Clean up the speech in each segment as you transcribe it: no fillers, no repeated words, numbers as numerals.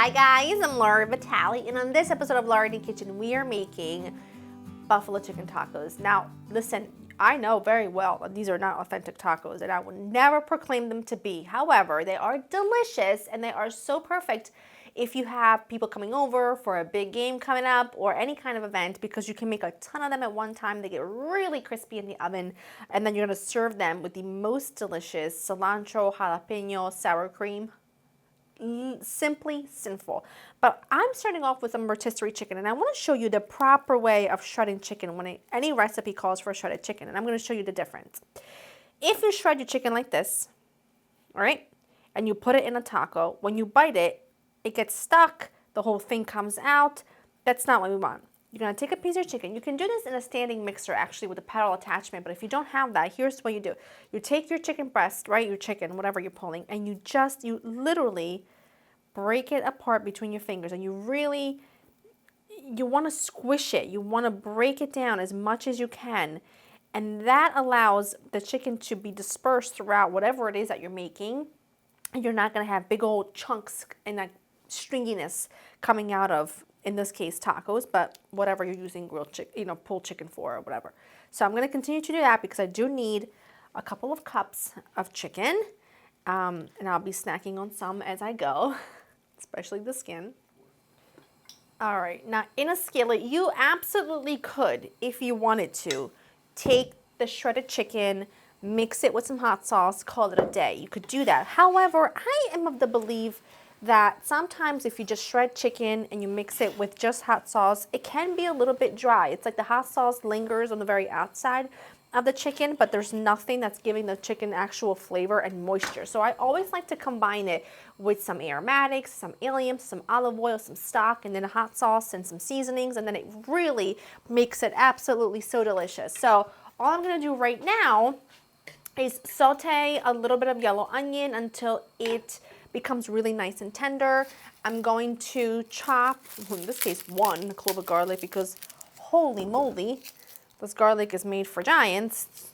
Hi guys, I'm Laura Vitale, and on this episode of Laura in the Kitchen, we are making buffalo chicken tacos. Now, listen, I know very well that these are not authentic tacos, and I would never proclaim them to be. However, they are delicious, and they are so perfect if you have people coming over for a big game coming up or any kind of event, because you can make a ton of them at one time. They get really crispy in the oven, and then you're gonna serve them with the most delicious cilantro, jalapeño, sour cream. Simply sinful. But I'm starting off with some rotisserie chicken, and I want to show you the proper way of shredding chicken when any recipe calls for shredded chicken, and I'm going to show you the difference. If you shred your chicken like this, all right, and you put it in a taco, when you bite it, it gets stuck, the whole thing comes out. That's not what we want. You're going to take a piece of chicken. You can do this in a standing mixer, actually, with a pedal attachment. But if you don't have that, here's what you do. You take your chicken breast, right, your chicken, whatever you're pulling, and you literally break it apart between your fingers. And you want to squish it. You want to break it down as much as you can. And that allows the chicken to be dispersed throughout whatever it is that you're making. And you're not going to have big old chunks and that stringiness coming out of, in this case, tacos, but whatever you're using grilled chicken, pulled chicken for or whatever. So I'm going to continue to do that because I do need a couple of cups of chicken, and I'll be snacking on some as I go, especially the skin. All right, now in a skillet, you absolutely could, if you wanted to, take the shredded chicken, mix it with some hot sauce, call it a day. You could do that. However, I am of the belief that sometimes if you just shred chicken and you mix it with just hot sauce, it can be a little bit dry. It's like the hot sauce lingers on the very outside of the chicken, but there's nothing that's giving the chicken actual flavor and moisture. So I always like to combine it with some aromatics, some allium, some olive oil, some stock, and then a hot sauce and some seasonings, and then it really makes it absolutely so delicious. So all I'm gonna do right now is saute a little bit of yellow onion until it becomes really nice and tender. I'm going to chop, in this case, one clove of garlic, because holy moly, this garlic is made for giants.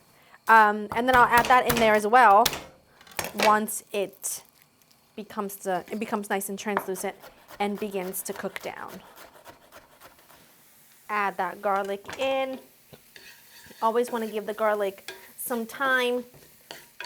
And then I'll add that in there as well once it becomes nice and translucent and begins to cook down. Add that garlic in. Always want to give the garlic some time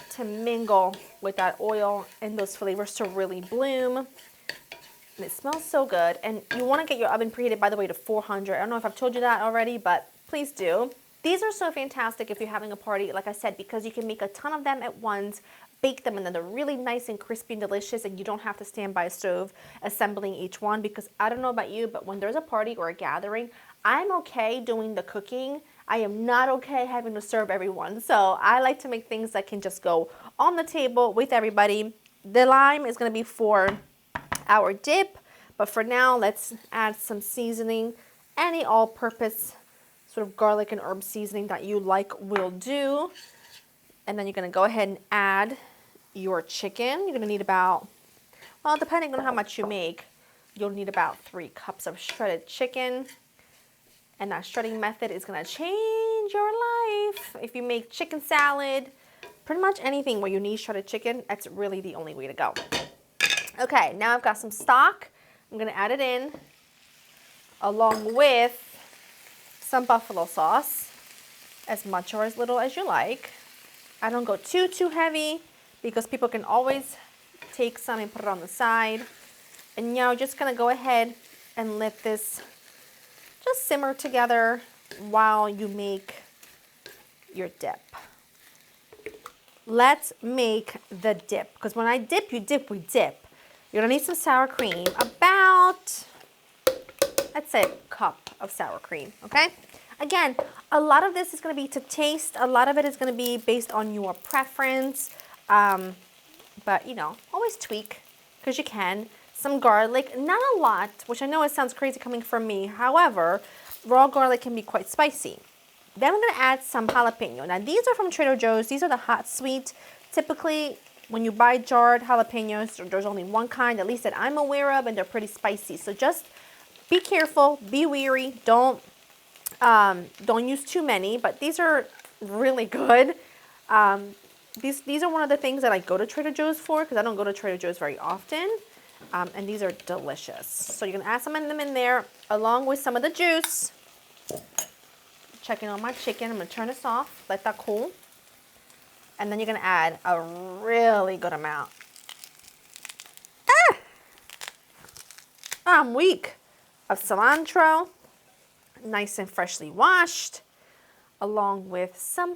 to mingle with that oil and those flavors to really bloom. And it smells so good. And you want to get your oven preheated, by the way, to 400. I don't know if I've told you that already, but please do. These are so fantastic if you're having a party, like I said, because you can make a ton of them at once, bake them, and then they're really nice and crispy and delicious, and you don't have to stand by a stove assembling each one, because I don't know about you, but when there's a party or a gathering, I'm okay doing the cooking. I am not okay having to serve everyone. So I like to make things that can just go on the table with everybody. The lime is going to be for our dip, but for now, let's add some seasoning. Any all-purpose sort of garlic and herb seasoning that you like will do. And then you're going to go ahead and add your chicken. You're going to need about, well, depending on how much you make, you'll need about 3 cups of shredded chicken. And that shredding method is going to change your life. If you make chicken salad, pretty much anything where you need shredded chicken, that's really the only way to go. Okay, now I've got some stock. I'm going to add it in along with some buffalo sauce, as much or as little as you like. I don't go too heavy because people can always take some and put it on the side. And now just going to go ahead and let this just simmer together while you make your dip. Let's make the dip, because when I dip, you dip, we dip. You're gonna need some sour cream, about, let's say, a cup of sour cream, okay? Again, a lot of this is gonna be to taste. A lot of it is gonna be based on your preference, but always tweak, because you can. Some garlic, not a lot, which I know it sounds crazy coming from me. However, raw garlic can be quite spicy. Then I'm gonna add some jalapeno. Now these are from Trader Joe's. These are the hot sweet. Typically, when you buy jarred jalapenos, there's only one kind, at least that I'm aware of, and they're pretty spicy. So just be careful, be wary. Don't use too many, but these are really good. These are one of the things that I go to Trader Joe's for, because I don't go to Trader Joe's very often. And these are delicious. So you're gonna add some of them in there along with some of the juice. Checking on my chicken. I'm gonna turn this off, let that cool. And then you're gonna add a really good amount. I'm weak. Of cilantro, nice and freshly washed, along with some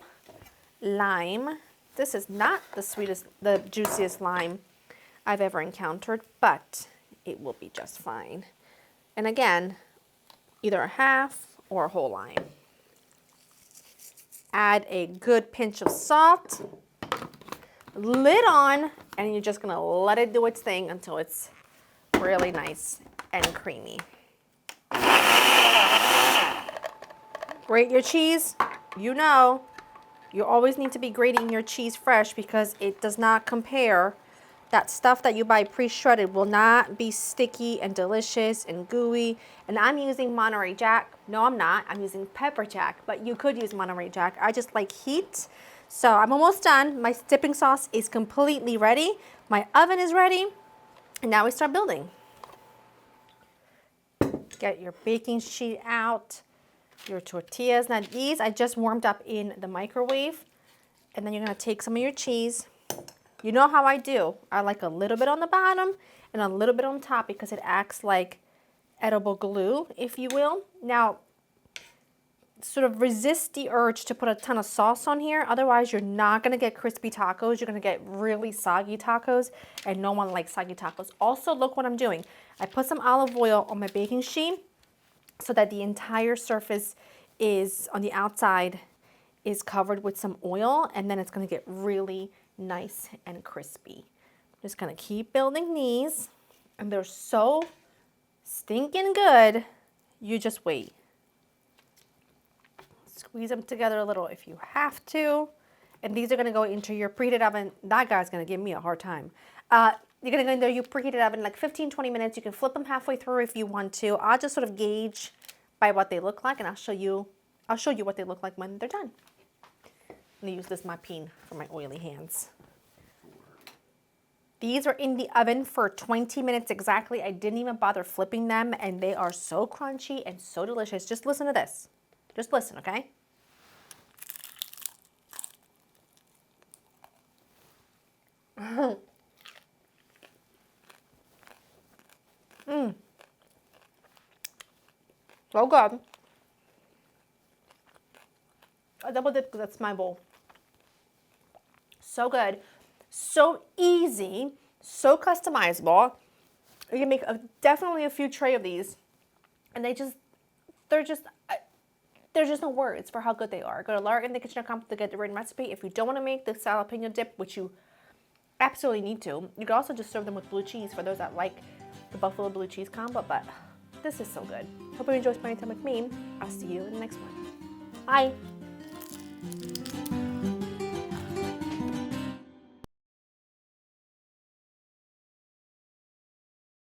lime. This is not the sweetest, the juiciest lime I've ever encountered, but it will be just fine. And again, either a half or a whole lime. Add a good pinch of salt, lid on, and you're just gonna let it do its thing until it's really nice and creamy. Grate your cheese. You know, you always need to be grating your cheese fresh because it does not compare. That stuff that you buy pre-shredded will not be sticky and delicious and gooey. And I'm using Monterey Jack. No, I'm not. I'm using pepper jack, but you could use Monterey Jack. I just like heat. So I'm almost done. My dipping sauce is completely ready. My oven is ready. And now we start building. Get your baking sheet out, your tortillas. Now these I just warmed up in the microwave. And then you're gonna take some of your cheese. You know how I do. I like a little bit on the bottom and a little bit on top because it acts like edible glue, if you will. Now, sort of resist the urge to put a ton of sauce on here. Otherwise, you're not gonna get crispy tacos. You're gonna get really soggy tacos, and no one likes soggy tacos. Also, look what I'm doing. I put some olive oil on my baking sheet so that the entire surface is, on the outside, is covered with some oil, and then it's gonna get really nice and crispy. Just gonna keep building these, and they're so stinking good. You just wait. Squeeze them together a little if you have to. And these are gonna go into your preheated oven. That guy's gonna give me a hard time. You're gonna go into your preheated oven like 15-20 minutes. You can flip them halfway through if you want to. I'll just sort of gauge by what they look like, and I'll show you what they look like when they're done. I'm gonna use this mop-peen for my oily hands. These are in the oven for 20 minutes exactly. I didn't even bother flipping them, and they are so crunchy and so delicious. Just listen to this. Just listen, okay? So good. A double dip, that's my bowl. So good, so easy, so customizable. You can make definitely a few tray of these, and there's just no words for how good they are. Go to laurainthekitchen.com to get the written recipe. If you don't want to make the jalapeño dip, which you absolutely need to, you can also just serve them with blue cheese for those that like the buffalo blue cheese combo. But this is so good. Hope you enjoy spending time with me. I'll see you in the next one. Bye.